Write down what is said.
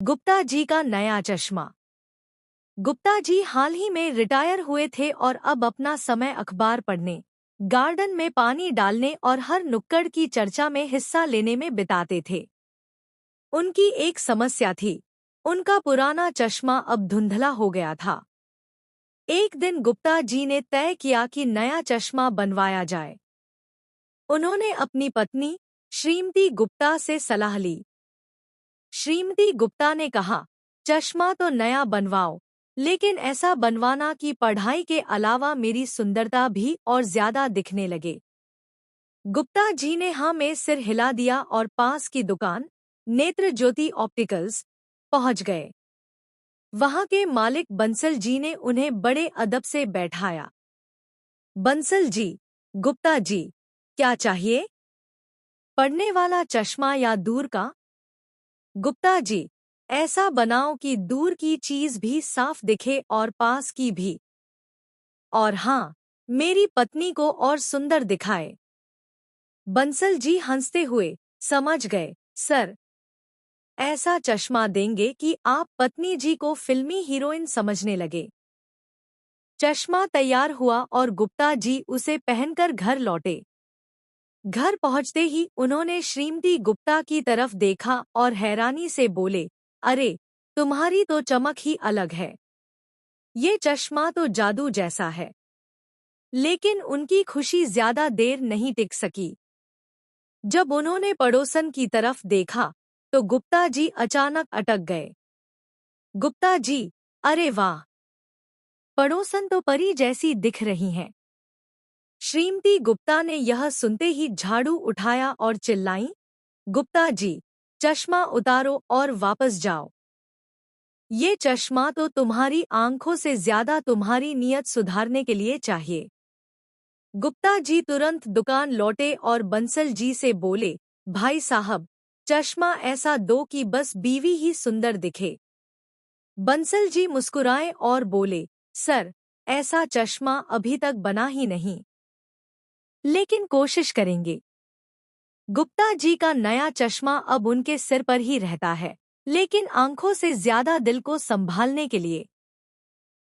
गुप्ता जी का नया चश्मा। गुप्ता जी हाल ही में रिटायर हुए थे और अब अपना समय अखबार पढ़ने, गार्डन में पानी डालने और हर नुक्कड़ की चर्चा में हिस्सा लेने में बिताते थे। उनकी एक समस्या थी, उनका पुराना चश्मा अब धुंधला हो गया था। एक दिन गुप्ता जी ने तय किया कि नया चश्मा बनवाया जाए। उन्होंने अपनी पत्नी श्रीमती गुप्ता से सलाह ली। श्रीमती गुप्ता ने कहा, चश्मा तो नया बनवाओ, लेकिन ऐसा बनवाना कि पढ़ाई के अलावा मेरी सुंदरता भी और ज्यादा दिखने लगे। गुप्ता जी ने हाँ में सिर हिला दिया और पास की दुकान, नेत्र ज्योति ऑप्टिकल्स, पहुंच गए। वहां के मालिक बंसल जी ने उन्हें बड़े अदब से बैठाया। बंसल जी, गुप्ता जी, क्या चाहिए? पढ़ने वाला चश्मा या दूर का? गुप्ता जी, ऐसा बनाओ कि दूर की चीज भी साफ दिखे और पास की भी। और हाँ, मेरी पत्नी को और सुंदर दिखाए। बंसल जी हंसते हुए, समझ गए, सर। ऐसा चश्मा देंगे कि आप पत्नी जी को फिल्मी हीरोइन समझने लगे। चश्मा तैयार हुआ और गुप्ता जी उसे पहनकर घर लौटे। घर पहुंचते ही उन्होंने श्रीमती गुप्ता की तरफ देखा और हैरानी से बोले, अरे, तुम्हारी तो चमक ही अलग है। ये चश्मा तो जादू जैसा है। लेकिन उनकी खुशी ज्यादा देर नहीं टिक सकी। जब उन्होंने पड़ोसन की तरफ देखा, तो गुप्ता जी अचानक अटक गए। गुप्ता जी, अरे वाह! पड़ोसन तो परी जैसी दिख रही हैं। श्रीमती गुप्ता ने यह सुनते ही झाड़ू उठाया और चिल्लाईं, गुप्ता जी, चश्मा उतारो और वापस जाओ। ये चश्मा तो तुम्हारी आंखों से ज्यादा तुम्हारी नीयत सुधारने के लिए चाहिए। गुप्ता जी तुरंत दुकान लौटे और बंसल जी से बोले, भाई साहब, चश्मा ऐसा दो कि बस बीवी ही सुंदर दिखे। बंसल जी मुस्कुराए और बोले, सर, ऐसा चश्मा अभी तक बना ही नहीं, लेकिन कोशिश करेंगे। गुप्ता जी का नया चश्मा अब उनके सिर पर ही रहता है, लेकिन आंखों से ज्यादा दिल को संभालने के लिए